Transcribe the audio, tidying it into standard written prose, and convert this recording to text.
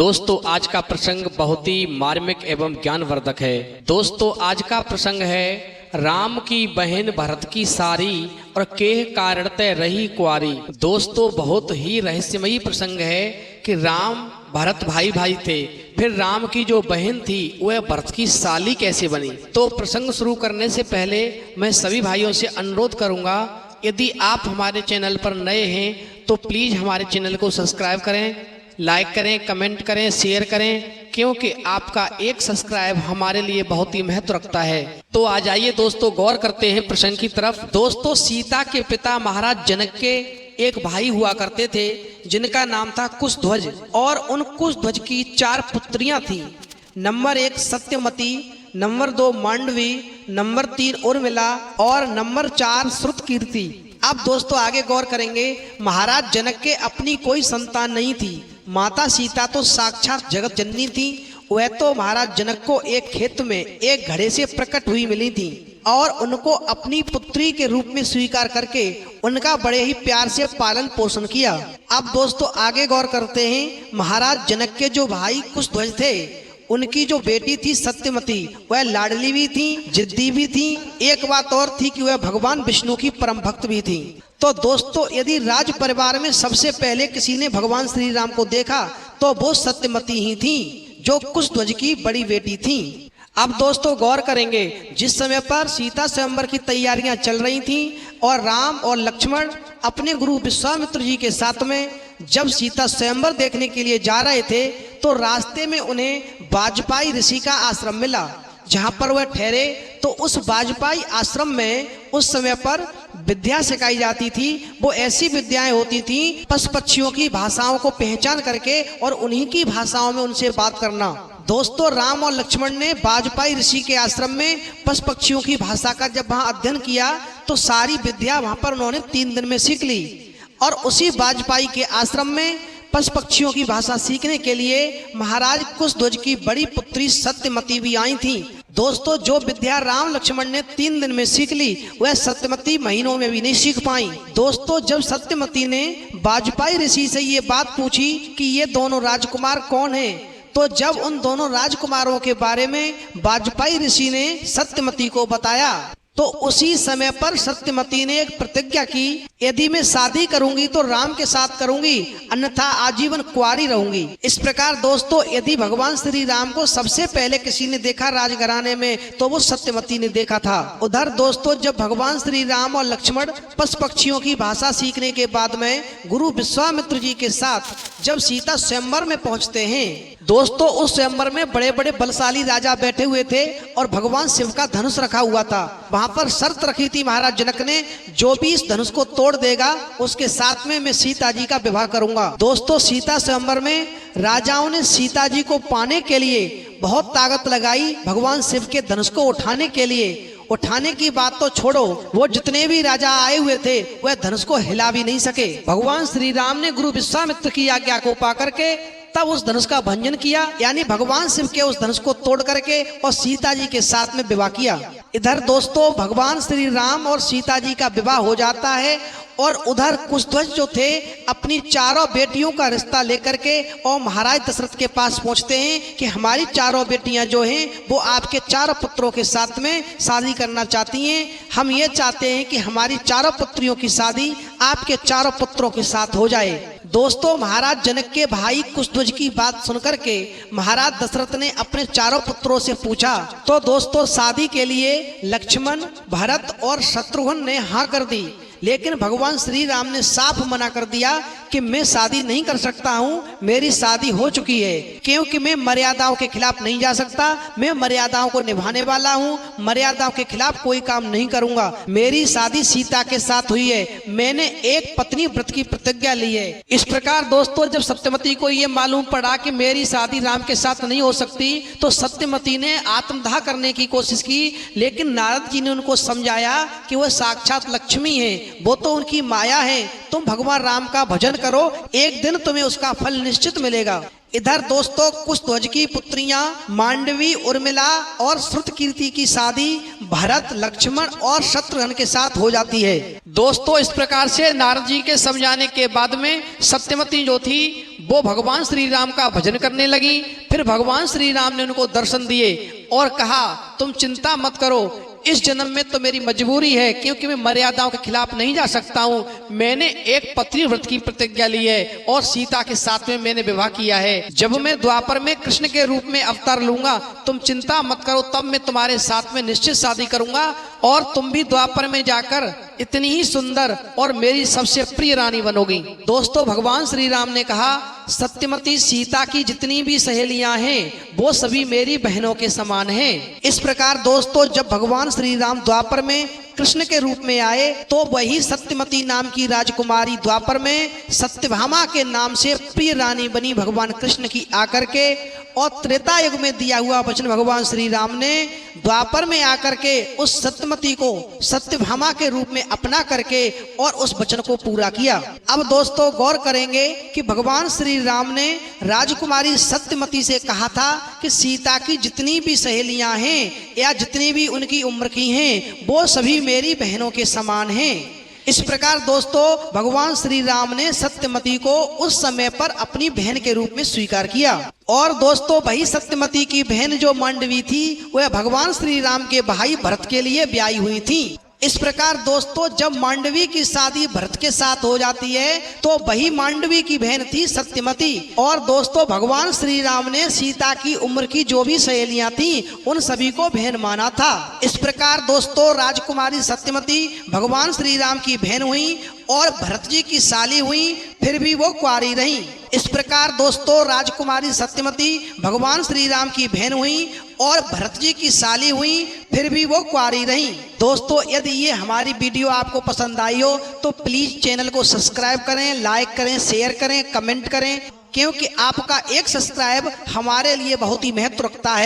दोस्तों आज का प्रसंग बहुत ही मार्मिक एवं ज्ञानवर्धक है। दोस्तों आज का प्रसंग है राम की बहन भरत की सारी और केह कारण तय रही कुआरी। दोस्तों बहुत ही रहस्यमयी प्रसंग है कि राम भरत भाई भाई थे, फिर राम की जो बहन थी वह भरत की साली कैसे बनी। तो प्रसंग शुरू करने से पहले मैं सभी भाइयों से अनुरोध करूंगा, यदि आप हमारे चैनल पर नए हैं तो प्लीज हमारे चैनल को सब्सक्राइब करें, लाइक करें, कमेंट करें, शेयर करें, क्योंकि आपका एक सब्सक्राइब हमारे लिए बहुत ही महत्व रखता है। तो आ जाइए दोस्तों गौर करते हैं प्रसंग की तरफ। दोस्तों सीता के पिता महाराज जनक के एक भाई हुआ करते थे जिनका नाम था कुशध्वज, और उन कुशध्वज की 4 पुत्रियां थी। Number 1 Satyamati, number 2 Mandavi, number 3 Urmila और नंबर 4 श्रुतकीर्ति। अब दोस्तों आगे गौर करेंगे, महाराज जनक के अपनी कोई संतान नहीं थी। माता सीता तो साक्षात जगत जननी थी। वह तो महाराज जनक को एक खेत में एक घड़े से प्रकट हुई मिली थी और उनको अपनी पुत्री के रूप में स्वीकार करके उनका बड़े ही प्यार से पालन पोषण किया। अब दोस्तों आगे गौर करते हैं, महाराज जनक के जो भाई कुशध्वज थे उनकी जो बेटी थी सत्यमती, वह लाडली भी थी, जिद्दी भी थी। एक बात और थी कि वह भगवान विष्णु की परम भक्त भी थी। तो दोस्तों यदि राज परिवार में सबसे पहले किसी ने भगवान श्री राम को देखा तो वो सत्यमती ही थी, जो कुशध्वज की बड़ी बेटी थी। अब दोस्तों गौर करेंगे, जिस समय पर सीता स्वयंवर की तैयारियां चल रही थी और राम और लक्ष्मण अपने गुरु विश्वामित्र जी के साथ में जब सीता स्वयंवर देखने के लिए जा रहे थे तो रास्ते में उन्हें वाजपेयी ऋषि का आश्रम मिला, जहां पर वह ठहरे। तो उस वाजपेयी आश्रम में उस समय पर विद्या सिखाई जाती थी। वो ऐसी विद्याएं होती थी पशु पक्षियों की भाषाओं को पहचान करके और उन्हीं की भाषाओं में उनसे बात करना। दोस्तों राम और लक्ष्मण ने वाजपेयी ऋषि के आश्रम में पशु पक्षियों की भाषा का जब वहां अध्ययन किया तो सारी विद्या वहां पर उन्होंने 3 दिन में सीख ली। और उसी वाजपेयी के आश्रम में पशु पक्षियों की भाषा सीखने के लिए महाराज कुशध्वज की बड़ी पुत्री सत्यमती भी आई थी। दोस्तों जो विद्या राम लक्ष्मण ने 3 दिन में सीख ली वह सत्यमती महीनों में भी नहीं सीख पाई। दोस्तों जब सत्यमती ने वाजपेयी ऋषि से ये बात पूछी कि ये दोनों राजकुमार कौन हैं, तो जब उन दोनों राजकुमारों के बारे में वाजपेयी ऋषि ने सत्यमती को बताया तो उसी समय पर सत्यमती ने एक प्रतिज्ञा की, यदि मैं शादी करूंगी तो राम के साथ करूंगी, अन्यथा आजीवन कुंवारी रहूंगी। इस प्रकार दोस्तों यदि भगवान श्री राम को सबसे पहले किसी ने देखा राजघराने में तो वो सत्यमती ने देखा था। उधर दोस्तों जब भगवान श्री राम और लक्ष्मण पशु पक्षियों की भाषा सीखने के बाद में गुरु विश्वामित्र जी के साथ जब सीता स्वयंवर में पहुंचते हैं, दोस्तों उस स्वयंवर में बड़े बड़े बलशाली राजा बैठे हुए थे और भगवान शिव का धनुष रखा हुआ था। वहां पर शर्त रखी थी महाराज जनक ने, जो भी इस धनुष को तोड़ देगा उसके साथ में मैं सीता जी का विवाह करूंगा। दोस्तों सीता स्वयंवर में राजाओं ने सीता जी को पाने के लिए बहुत ताकत लगाई। भगवान शिव के धनुष को उठाने के लिए, उठाने की बात तो छोड़ो, वो जितने भी राजा आए हुए थे वह धनुष को हिला भी नहीं सके। भगवान श्री राम ने गुरु विश्वामित्र की आज्ञा को पा करके तब उस धनुष का भंजन किया, यानी भगवान शिव के उस धनुष को तोड़ करके और सीता जी के साथ में विवाह किया। इधर दोस्तों भगवान श्री राम और सीता जी का विवाह हो जाता है और उधर कुशध्वज जो थे अपनी 4 बेटियों का रिश्ता लेकर के और महाराज दशरथ के पास पहुंचते हैं कि हमारी 4 बेटियां जो हैं वो आपके 4 पुत्रों के साथ में शादी करना चाहती हैं। हम ये चाहते हैं कि हमारी 4 पुत्रियों की शादी आपके 4 पुत्रों के साथ हो जाए। दोस्तों महाराज जनक के भाई कुशध्वज की बात सुनकर के महाराज दशरथ ने अपने 4 पुत्रों से पूछा तो दोस्तों शादी के लिए लक्ष्मण, भरत और शत्रुघ्न ने हाँ कर दी, लेकिन भगवान श्री राम ने साफ मना कर दिया कि मैं शादी नहीं कर सकता हूँ, मेरी शादी हो चुकी है, क्योंकि मैं मर्यादाओं के खिलाफ नहीं जा सकता। मैं मर्यादाओं को निभाने वाला हूँ, मर्यादाओं के खिलाफ कोई काम नहीं करूँगा। मेरी शादी सीता के साथ हुई है, मैंने एक पत्नी व्रत की प्रतिज्ञा ली है। इस प्रकार दोस्तों जब सत्यमती को ये मालूम पड़ा कि मेरी शादी राम के साथ नहीं हो सकती तो सत्यमती ने आत्मदाह करने की कोशिश की, लेकिन नारद जी ने उनको समझाया कि वह साक्षात लक्ष्मी है, वो तो उनकी माया है। तुम भगवान राम का भजन करो, एक दिन तुम्हें उसका फल निश्चित मिलेगा। इधर दोस्तों कुशध्वज की पुत्रियां मांडवी, उर्मिला और श्रुतकीर्ति की शादी भरत, लक्ष्मण और शत्रुघ्न के साथ हो जाती है। दोस्तों इस प्रकार से नारद जी के समझाने के बाद में सत्यमती जो थी वो भगवान श्री राम का भजन करने लगी। फिर भगवान श्री राम ने उनको दर्शन दिए और कहा तुम चिंता मत करो, इस जन्म में तो मेरी मजबूरी है क्योंकि मैं मर्यादाओं के खिलाफ नहीं जा सकता हूँ। मैंने एक पत्नी व्रत की प्रतिज्ञा ली है और सीता के साथ में मैंने विवाह किया है। जब मैं द्वापर में कृष्ण के रूप में अवतार लूंगा तुम चिंता मत करो, तब मैं तुम्हारे साथ में निश्चित शादी करूंगा और तुम भी द्वापर में जाकर इतनी ही सुंदर और मेरी सबसे प्रिय रानी बनोगी। दोस्तों भगवान श्री राम ने कहा सत्यवती सीता की जितनी भी सहेलियां हैं वो सभी मेरी बहनों के समान हैं। इस प्रकार दोस्तों जब भगवान श्री राम द्वापर में कृष्ण के रूप में आए तो वही सत्यवती नाम की राजकुमारी द्वापर में सत्यभामा के नाम से प्रिय रानी बनी भगवान कृष्ण की आकर के। और त्रेता युग में दिया हुआ वचन भगवान श्री राम ने द्वापर में आकर के उस सत्यवती को सत्यभामा के रूप में अपना करके और उस वचन को पूरा किया। अब दोस्तों गौर करेंगे कि भगवान श्री राम ने राजकुमारी सत्यवती से कहा था कि सीता की जितनी भी सहेलियां हैं या जितनी भी उनकी उम्र की हैं वो सभी मेरी बहनों के समान हैं। इस प्रकार दोस्तों भगवान श्री राम ने सत्यवती को उस समय पर अपनी बहन के रूप में स्वीकार किया। और दोस्तों वही सत्यवती की बहन जो मांडवी थी वह भगवान श्री राम के भाई भरत के लिए ब्याही हुई थी। इस प्रकार दोस्तों जब मांडवी की शादी भरत के साथ हो जाती है तो वही मांडवी की बहन थी सत्यवती। और दोस्तों भगवान श्री राम ने सीता की उम्र की जो भी सहेलियां थी उन सभी को बहन माना था। इस प्रकार दोस्तों राजकुमारी सत्यवती भगवान श्री राम की बहन हुई और भरत जी की साली हुई, फिर भी वो कुंवारी रही। इस प्रकार दोस्तों राजकुमारी सत्यवती भगवान श्री राम की बहन हुई और भरत जी की साली हुई, फिर भी वो कुंवारी रही। दोस्तों यदि ये हमारी वीडियो आपको पसंद आई हो तो प्लीज चैनल को सब्सक्राइब करें, लाइक करें, शेयर करें, कमेंट करें, क्योंकि आपका एक सब्सक्राइब हमारे लिए बहुत ही महत्व रखता है।